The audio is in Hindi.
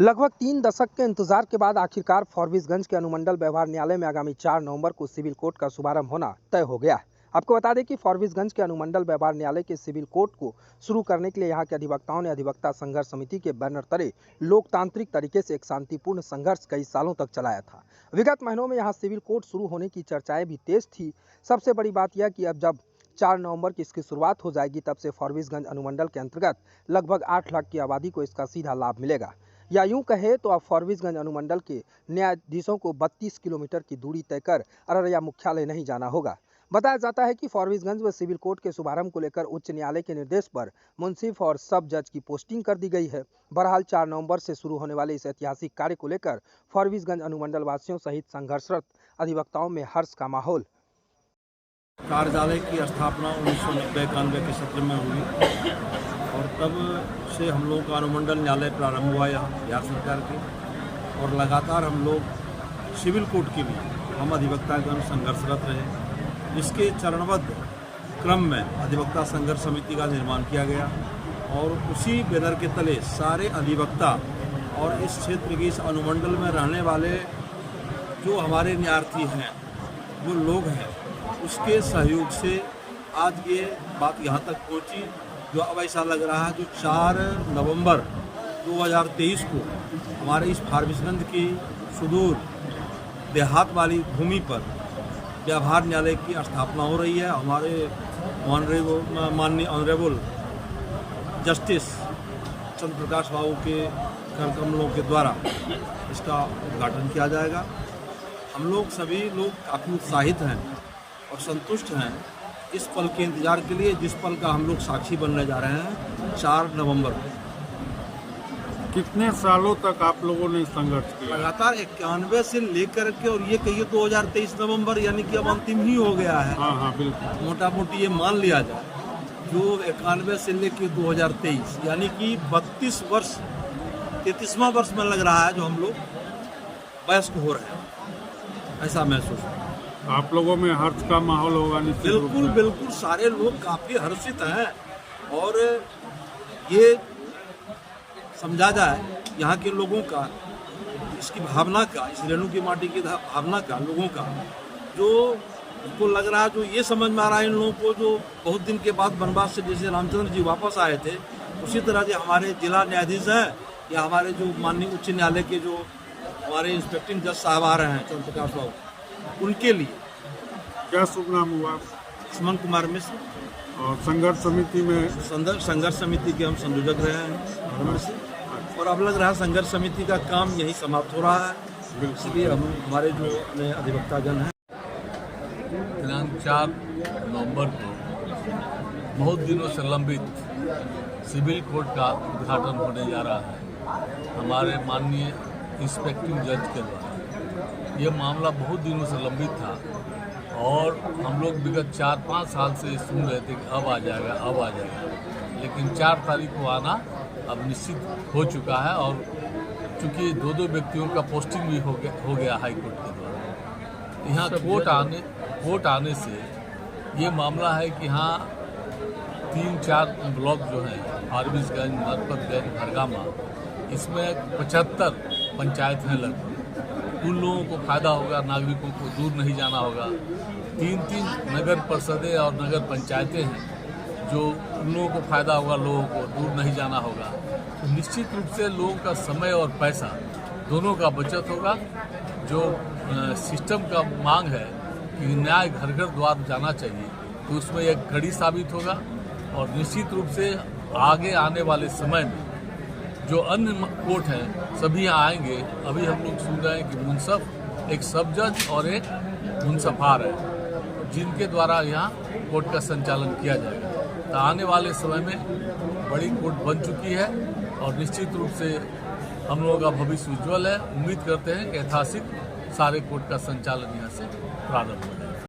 लगभग 3 दशक के इंतजार के बाद आखिरकार फॉरबिसगंज के अनुमंडल व्यवहार न्यायालय में आगामी 4 नवंबर को सिविल कोर्ट का शुभारंभ होना तय हो गया है। आपको बता दें कि फॉरबिसगंज के अनुमंडल व्यवहार न्यायालय के सिविल कोर्ट को शुरू करने के लिए यहां के अधिवक्ताओं ने अधिवक्ता संघर्ष समिति के बैनर तले लोकतांत्रिक तरीके से एक शांतिपूर्ण संघर्ष कई सालों तक चलाया था। विगत महीनों में यहाँ सिविल कोर्ट शुरू होने की चर्चाएं भी तेज थी। सबसे बड़ी बात यह कि अब जब 4 नवंबर की इसकी शुरुआत हो जाएगी, तब से फॉरबिसगंज अनुमंडल के अंतर्गत लगभग 8 लाख की आबादी को इसका सीधा लाभ मिलेगा। या यूं कहे तो अब फॉरबिसगंज अनुमंडल के न्यायाधीशों को 32 किलोमीटर की दूरी तय कर अररिया मुख्यालय नहीं जाना होगा। बताया जाता है कि फॉरबिसगंज में सिविल कोर्ट के शुभारंभ को लेकर उच्च न्यायालय के निर्देश पर मुंसिफ और सब जज की पोस्टिंग कर दी गई है। बहरहाल 4 नवंबर से शुरू होने वाले इस ऐतिहासिक कार्य को लेकर फॉरबिसगंज अनुमंडल वासियों सहित संघर्षरत अधिवक्ताओं में हर्ष का माहौल। कार्यालय की स्थापना 1990-91 के सत्र में हुई और तब से हम लोगों का अनुमंडल न्यायालय प्रारंभ हुआ यहाँ बिहार सरकार के, और लगातार हम लोग सिविल कोर्ट के लिए हम अधिवक्तागण संघर्षरत रहे। इसके चरणबद्ध क्रम में अधिवक्ता संघर्ष समिति का निर्माण किया गया और उसी बैनर के तले सारे अधिवक्ता और इस क्षेत्र के इस अनुमंडल में रहने वाले जो हमारे न्यायार्थी हैं, वो लोग हैं, उसके सहयोग से आज ये बात यहाँ तक पहुँची, जो अब ऐसा लग रहा है जो 4 नवंबर 2023 को हमारे इस फॉरबिसगंज की सुदूर देहात वाली भूमि पर व्यवहार न्यायालय की स्थापना हो रही है। हमारे माननीय ऑनरेबल जस्टिस चंद्र प्रकाश बाबू के कर कमलों के द्वारा इसका उद्घाटन किया जाएगा। हम लोग सभी लोग काफ़ी उत्साहित हैं और संतुष्ट हैं इस पल के इंतजार के लिए, जिस पल का हम लोग साक्षी बनने जा रहे हैं 4 नवंबर को। कितने सालों तक आप लोगों ने संघर्ष किया? लगातार 91 से लेकर के, और ये कहिए 2023 नवंबर यानी कि अब अंतिम ही हो गया है। हाँ बिल्कुल, मोटा मोटी ये मान लिया जाए, जो 91 से लेकर 2023 यानी कि 32 वर्ष 33वां वर्ष में लग रहा है जो हम लोग वयस्क हो रहे हैं, ऐसा महसूस है। आप लोगों में हर्ष का माहौल होगा निश्चित रूप से। बिल्कुल सारे लोग काफ़ी हर्षित हैं और ये समझा जाए यहाँ के लोगों का, इसकी भावना का, इस रेणु की माटी की भावना का, लोगों का जो उनको लग रहा है, जो ये समझ में आ रहा है इन लोगों को, जो बहुत दिन के बाद वनवास से जैसे रामचंद्र जी वापस आए थे, उसी तरह जो हमारे जिला न्यायाधीश हैं या हमारे जो माननीय उच्च न्यायालय के जो हमारे इंस्पेक्टिंग जज साहब आ रहे हैं चंद्र प्रकाश बाबू, उनके लिए। क्या शुभ नाम हुआ? सुमन कुमार मिश्र। और संघर्ष समिति में संघर्ष समिति के हम संयोजक रहे हैं से, और अब लग रहा है संघर्ष समिति का काम यही समाप्त हो रहा है, इसलिए हम हमारे जो नए अधिवक्तागण हैं। दिनांक 4 नवंबर को बहुत दिनों से लंबित सिविल कोर्ट का उद्घाटन होने जा रहा है हमारे माननीय इंस्पेक्टिंग जज के द्वारा। ये मामला बहुत दिनों से लंबित था और हम लोग विगत 4-5 साल से सुन रहे थे कि अब आ जाएगा, अब आ जाएगा, लेकिन 4 तारीख को आना अब निश्चित हो चुका है। और चूँकि 2 व्यक्तियों का पोस्टिंग भी हो गया हाई कोर्ट के द्वारा। यहाँ कोर्ट आने से ये मामला है कि यहाँ 3-4 ब्लॉक जो हैं, फॉरबिसगंज, नरपतगंज, भरगामा, इसमें 75 पंचायत हैं लगभग। उन लोगों को फायदा होगा, नागरिकों को दूर नहीं जाना होगा। 3 नगर परिषदें और नगर पंचायतें हैं जो उन लोगों को फायदा होगा, लोगों को दूर नहीं जाना होगा। तो निश्चित रूप से लोगों का समय और पैसा दोनों का बचत होगा। जो सिस्टम का मांग है कि न्याय घर घर द्वार जाना चाहिए, तो उसमें एक घड़ी साबित होगा। और निश्चित रूप से आगे आने वाले समय में जो अन्य कोर्ट हैं सभी यहाँ आएंगे। अभी हम लोग सुन रहे हैं कि मुंसफ, एक सब जज और एक मुंसफार है, जिनके द्वारा यहाँ कोर्ट का संचालन किया जाएगा। तो आने वाले समय में बड़ी कोर्ट बन चुकी है और निश्चित रूप से हम लोगों का भविष्य उज्ज्वल है। उम्मीद करते हैं कि ऐतिहासिक सारे कोर्ट का संचालन यहाँ से प्रारंभ हो जाए।